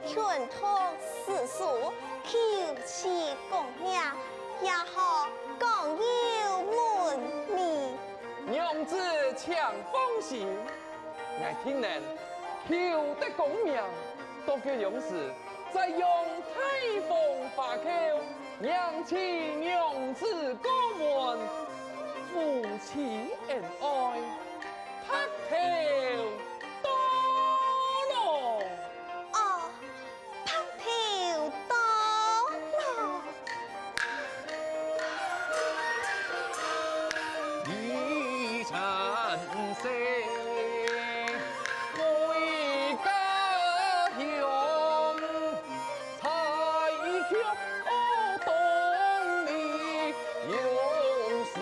劝托世俗，求其公名，也好共有门面。娘子强放心，我听人求得公名，多叫勇士再用太风法口，扬起娘子过门，夫妻恩爱，拍头到老。哦，拍头到老。一禅师，为家乡，才却当你勇士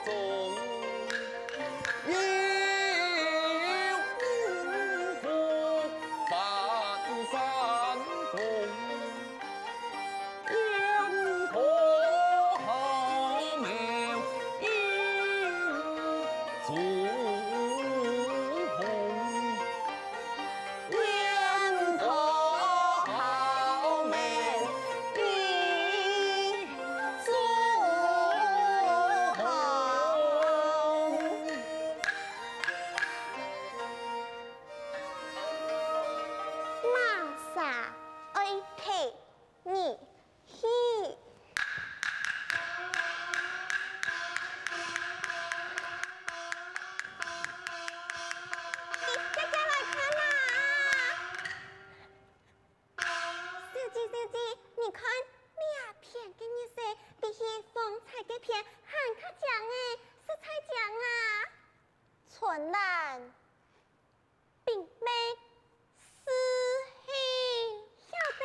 中，有福半山峰。烟火好美，足红。烟火好美，足红。马萨爱陪你去。大家来看呐！小姐，你看两片给你说，这些风采的片很可奖诶，是彩奖啊。春兰并没私喜晓得。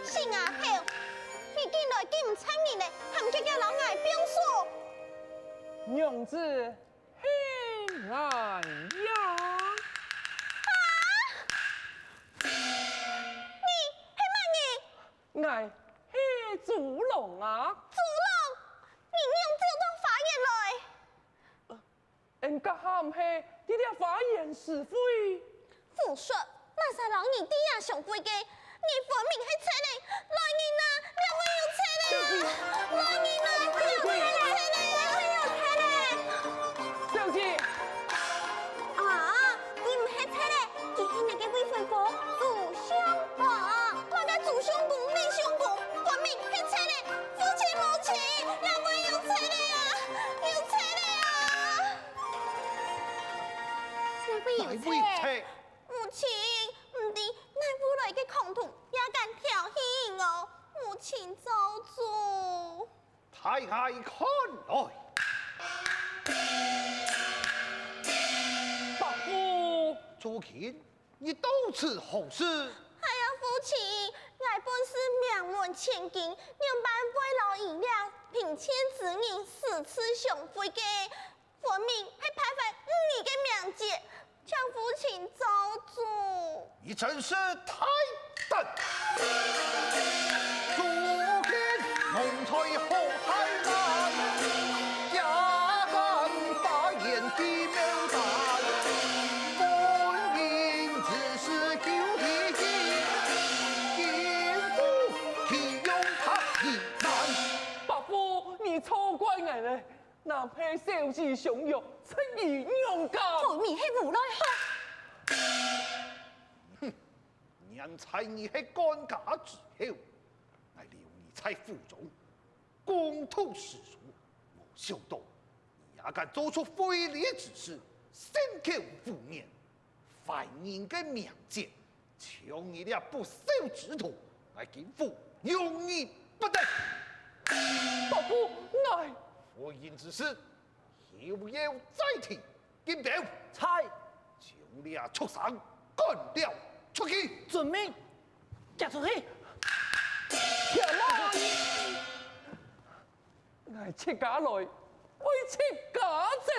是阿后，你进来竟唔请你嘞，含这个老爱表述。娘子喜爱呀！你系乜嘢？爱喜祖龙啊！祖龙，你用这段发言来。人家喊是你俩发言是非。父说，马萨老二弟也上飞机，你分明系车嘞，来人呐，两位有车嘞啊！来人呐，快有车嘞，快有车嘞！小姐，啊，你唔系车嘞，佢系那个未婚夫祖相公，我嘅祖相公、未相公，分明系车嘞，夫妻无情，两位有车嘞啊，有车嘞啊！两位有车。母亲，唔知乃父来嘅狂徒也敢挑衅我，母亲做主。太太看来，伯父，朱琴，你到此何事？哎呀，父亲，我本是名门千金，两班为老姨俩聘千子人四次上飞嘅，分明系派犯你嘅名节，请父亲做主。你真是太笨！朱琴，奴才何太难，也敢发言的명단，本应只是旧体系，应付其用他一难。伯父，你错怪我了。哪配小子雄勇，出于勇敢。后面系无奈何。人才你是干家之后，乃留你在府中，公吐私塾，没想到你也敢做出非礼之事，信口胡言，犯人的名节，求你俩不孝之徒，乃今父永义不得。伯父，乃夫人之事，休要再提。金表猜将俩畜生赶了出去。准命，嫁出去。天啊！乃妾家来，为妾家走。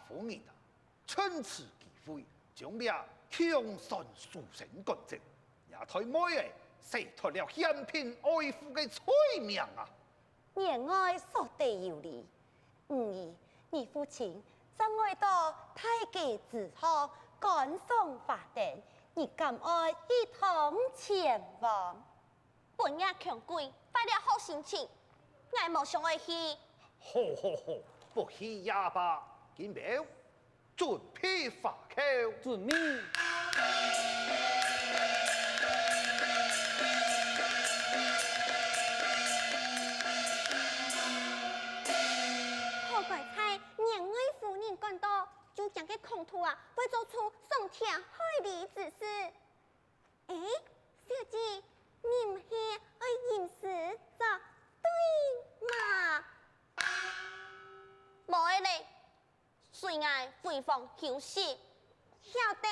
夫人啊，趁此机会，将俩强算书生赶走，也太妹儿洗脱了嫌贫爱富的罪名啊！言外说得有理，你父亲怎会到太极之后赶上法庭？你敢爱一同前往？本爷强贵，摆了好心情，我无想爱去。好，不去也罢。金表，准备发口。准命。好怪猜，年外夫人赶到，就将个空徒啊，会做出伤天害理之事。哎，小姐，你唔是爱吟诗作对嘛？无爱嘞，随爱回房休息。晓得。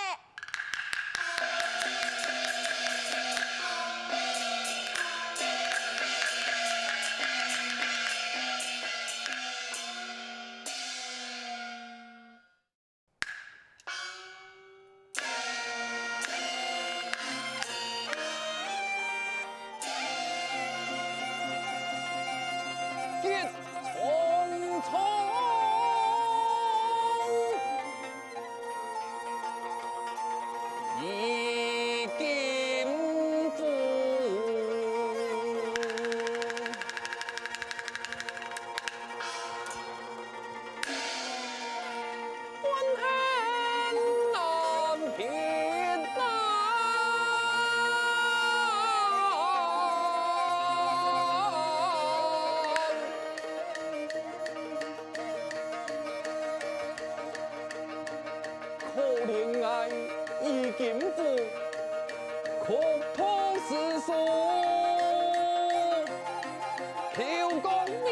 见匆匆，已经府，欢恨难平呐。可怜爱已经负，哭破世俗，求公明。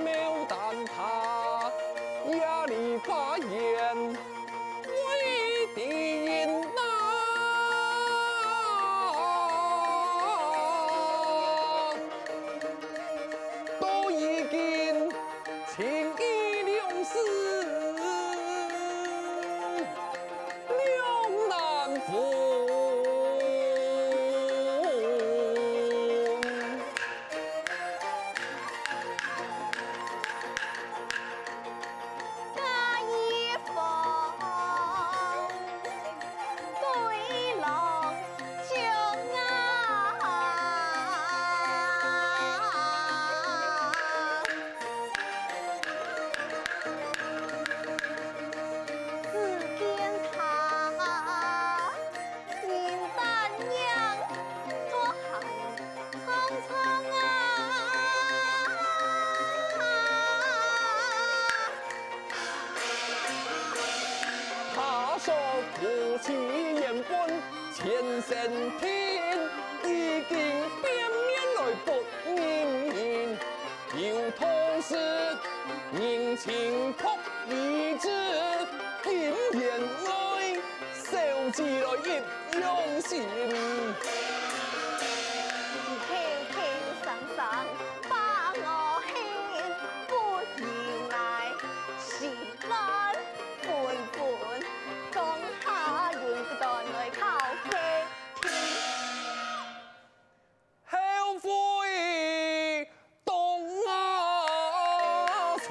没但他压力发言，为敌呐。都已经情义两事，两难分。那一方对郎将只见他迎丹娘左行匆匆他说夫妻言本前生天，已经变面来不认人，又同时认情扑一致，今言爱受之来一用心。轻轻松松把我牵，不意外是乱款款，讲下人不断来靠客天。后悔东亚处，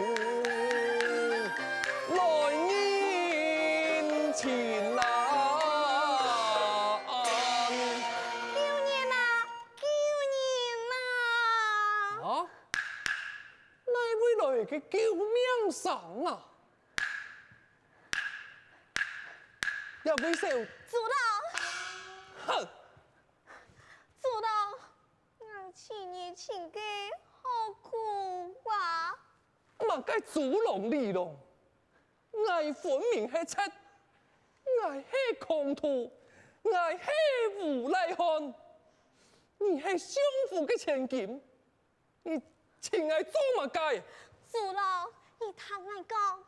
来年前难。救人啊！救人啊！啊！哪位来嘅救命绳啊？也袂受。主老，哼，主老，我请你请给好苦啊！嘛该主龙利龙，我分明是贼，我是狂徒，我是无赖汉，你是相府的千金，你请我做嘛该？主老，你听我讲，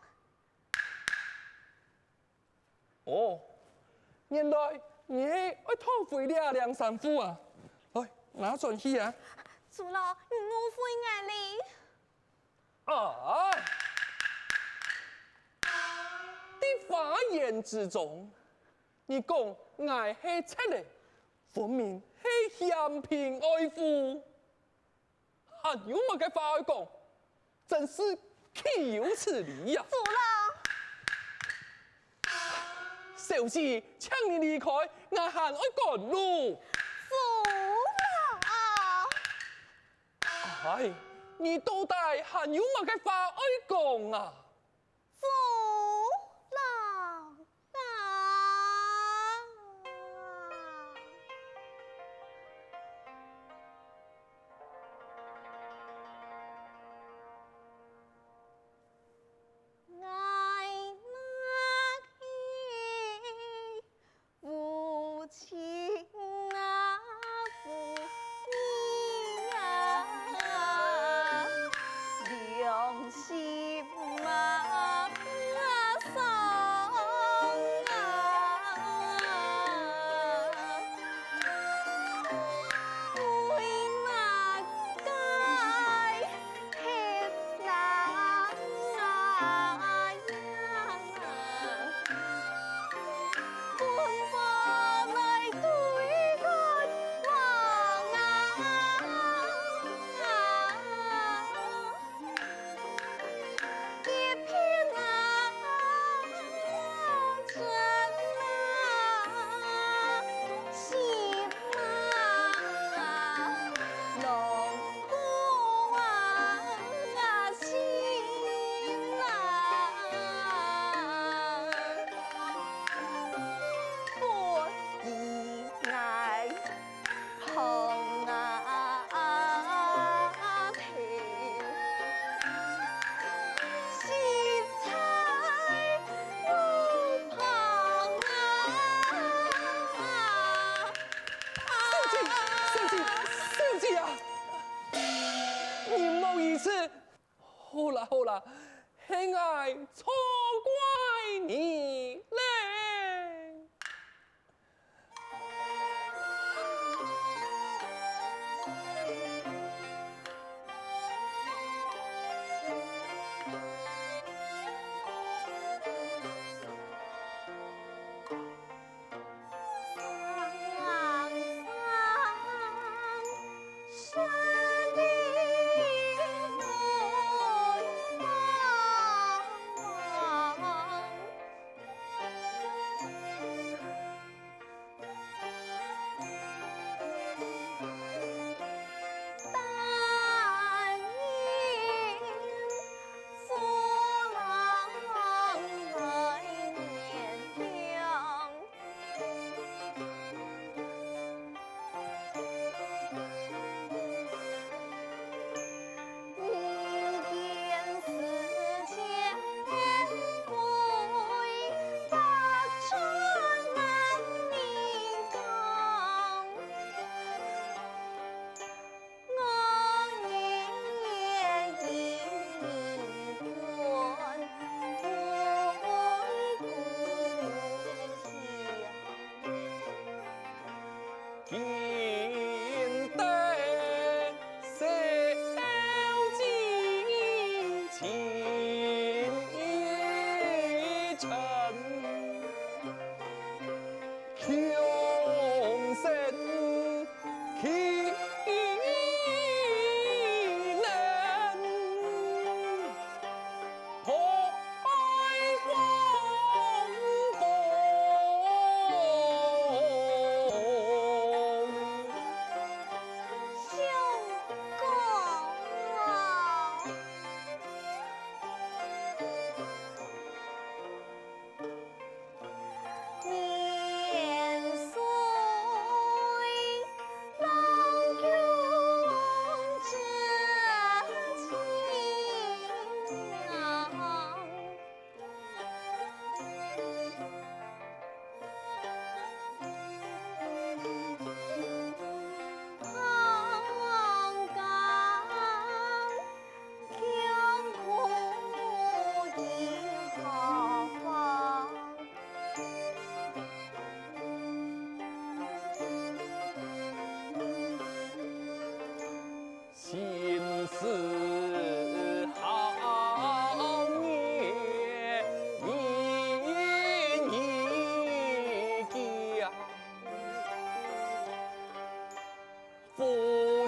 哦，原来你是爱讨回了梁山夫啊！来，拿转去啊！主老，你误会我哩。啊！在法言之中，你讲我是贼嘞，分明是嫌贫爱富，还有乜嘅话去讲？真是岂有此理呀！主老，小子，请你离开，我还爱赶路。主老，哎，你到底还有乜嘅话爱讲啊？主老爱那里无情啊，不义啊，良心嘛伤啊，为嘛该吃那样？本把来对干王一片真心龙骨心不意外碰天。喜财路旁小姐啊！你冇意思。好啦好啦，是爱错怪你嘞。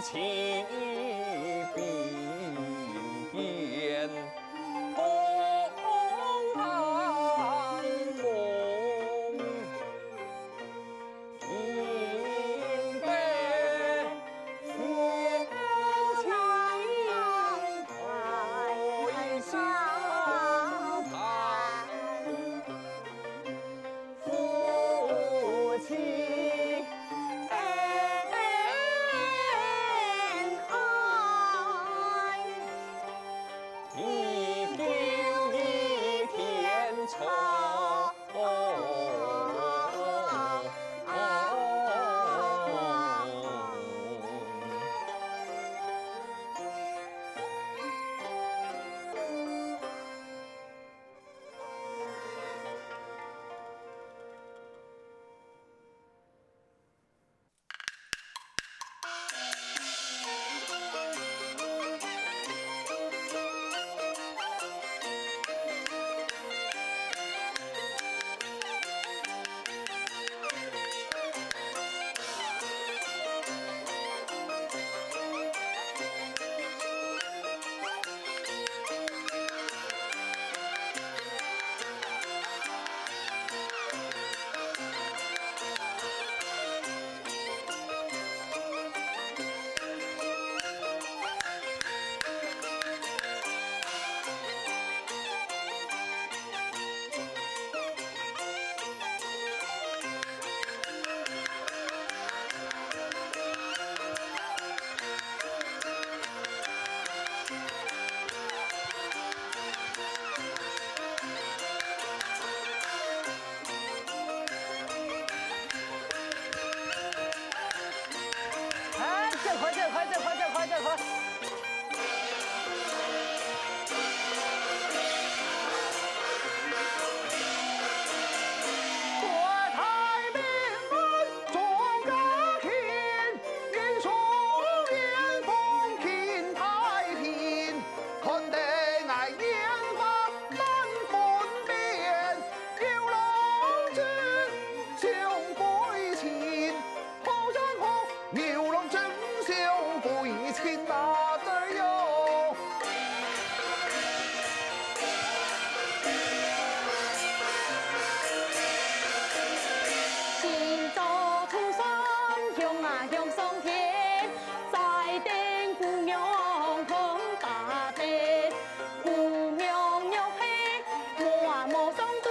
起兵变，东汉梦，平北千强开相谈，夫妻恩爱，一丢一天仇。哎，快快快！国泰民安，壮家兴，人送年丰庆太平，看得爱烟花难分辨，有郎君相归亲，好山好，牛郎真相归亲哪得哟？新早出山，向啊向上天，在顶姑娘捧大杯，姑娘玉佩，我啊莫上桌。